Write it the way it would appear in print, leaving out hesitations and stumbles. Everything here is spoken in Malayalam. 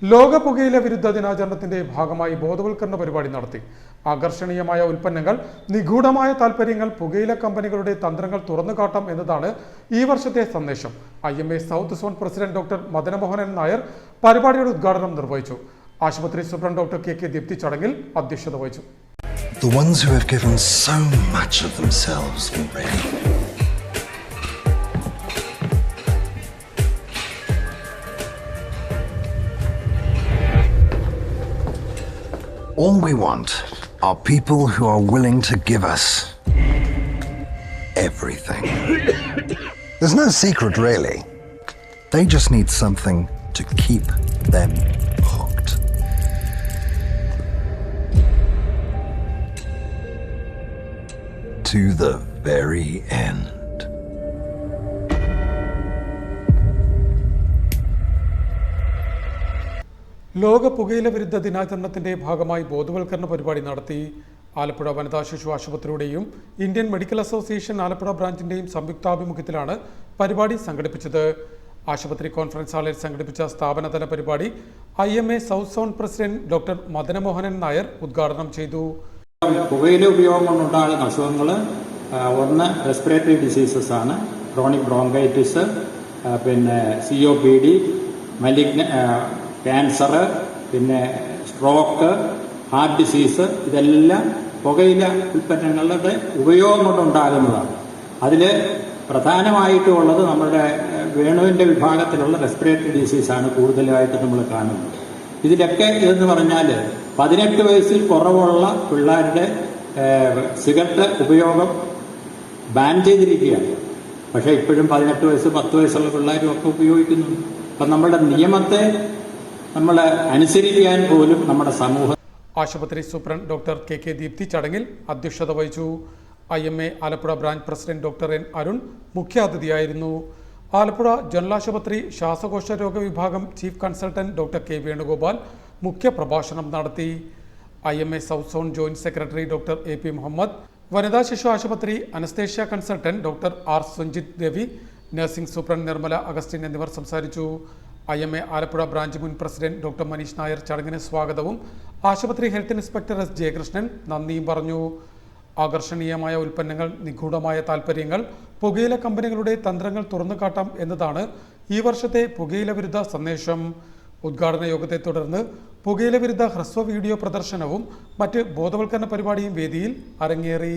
ലോക പുകയില വിരുദ്ധ ദിനാചരണത്തിന്റെ ഭാഗമായി ബോധവൽക്കരണ പരിപാടി നടത്തി. ആകർഷണീയമായ ഉൽപ്പന്നങ്ങൾ, നിഗൂഢമായ താൽപ്പര്യങ്ങൾ, പുകയില കമ്പനികളുടെ തന്ത്രങ്ങൾ തുറന്നുകാട്ടാം എന്നതാണ് ഈ വർഷത്തെ സന്ദേശം. IMA south zone president doctor Madanamohanan Nair പരിപാടിയുടെ ഉദ്ഘാടനം നിർവഹിച്ചു. ആശുപത്രി സൂപ്രണ്ട് ഡോക്ടർ KK ദീപ്തി ചടങ്ങിൽ അധ്യക്ഷത വഹിച്ചു. The ones who have given so much of themselves already. All we want are people who are willing to give us everything. There's no secret, really. They just need something to keep them hooked. To the very end. ലോക പുകയില വിരുദ്ധ ദിനാചരണത്തിന്റെ ഭാഗമായി ബോധവൽക്കരണ പരിപാടി നടത്തി. ആലപ്പുഴ വനിതാ ശിശു ആശുപത്രിയുടെയും ഇന്ത്യൻ മെഡിക്കൽ അസോസിയേഷൻ ആലപ്പുഴ ബ്രാഞ്ചിന്റെയും സംയുക്താഭിമുഖ്യത്തിലാണ് പരിപാടി സംഘടിപ്പിച്ചത്. ആശുപത്രി കോൺഫറൻസ് ഹാളിൽ സംഘടിപ്പിച്ച സ്ഥാപനതല പരിപാടി IMA south zone president doctor Madanamohanan Nair ഉദ്ഘാടനം ചെയ്തു. പുകയില ഉപയോഗം കൊണ്ടുണ്ടാകുന്ന അസുഖങ്ങൾ ഒന്ന് റെസ്പിറേറ്ററി ഡിസീസസ് ആണ്. ക്രോണിക് ബ്രോങ്കൈറ്റിസ്, പിന്നെ COPD, ക്യാൻസർ, പിന്നെ സ്ട്രോക്ക്, ഹാർട്ട് ഡിസീസ്, ഇതെല്ലാം പുകയില ഉൽപ്പന്നങ്ങളുടെ ഉപയോഗം കൊണ്ടുണ്ടാകുന്നതാണ്. അതിൽ പ്രധാനമായിട്ടുള്ളത് നമ്മുടെ വേണുവിൻ്റെ വിഭാഗത്തിലുള്ള റെസ്പിറേറ്ററി ഡിസീസാണ് കൂടുതലായിട്ട് നമ്മൾ കാണുന്നത്. ഇതിലൊക്കെ ഇതെന്ന് പറഞ്ഞാൽ 18 വയസ്സിൽ കുറവുള്ള പിള്ളേരുടെ സിഗരറ്റ് ഉപയോഗം ബാൻ ചെയ്തിരിക്കുകയാണ്. പക്ഷേ ഇപ്പോഴും 18 വയസ്സ് 10 വയസ്സുള്ള പിള്ളേരും ഒക്കെ ഉപയോഗിക്കുന്നുണ്ട്. അപ്പം നമ്മുടെ നിയമത്തെ നമ്മൾ അനുസരിക്കാൻ പോലും നമ്മുടെ സമൂഹം. ആശുപത്രി സൂപ്രണ്ട് ഡോക്ടർ KK ദീപ്തി ചടങ്ങിൽ അധ്യക്ഷത വഹിച്ചു. IMA Alappuzha branch president doctor N Arun മുഖ്യാതിഥിയായിരുന്നു. ആലപ്പുഴ ജനറൽ ആശുപത്രി ശ്വാസകോശ രോഗ വിഭാഗം chief consultant doctor K Venugopal മുഖ്യ പ്രഭാഷണം നടത്തി. IMA south zone joint secretary doctor AP Muhammad, വനിതാ ശിശു ആശുപത്രി anaesthesia consultant doctor R Sunjith Ravi, nursing superintendent Nirmala Augustine എന്നിവർ സംസാരിച്ചു. IMA ആലപ്പുഴ ബ്രാഞ്ച് മുൻ പ്രസിഡന്റ് ഡോക്ടർ മനീഷ് നായർ ചടങ്ങിന് സ്വാഗതവും ആശുപത്രി ഹെൽത്ത് ഇൻസ്പെക്ടർ S ജയകൃഷ്ണൻ നന്ദിയും പറഞ്ഞു. ആകർഷണീയമായ ഉൽപ്പന്നങ്ങൾ, നിഗൂഢമായ താൽപ്പര്യങ്ങൾ, പുകയില കമ്പനികളുടെ തന്ത്രങ്ങൾ തുറന്നുകാട്ടാം എന്നതാണ് ഈ വർഷത്തെ പുകയില വിരുദ്ധ സന്ദേശം. ഉദ്ഘാടന യോഗത്തെ തുടർന്ന് പുകയില വിരുദ്ധ ഹ്രസ്വ വീഡിയോ പ്രദർശനവും മറ്റ് ബോധവൽക്കരണ പരിപാടിയും വേദിയിൽ അരങ്ങേറി.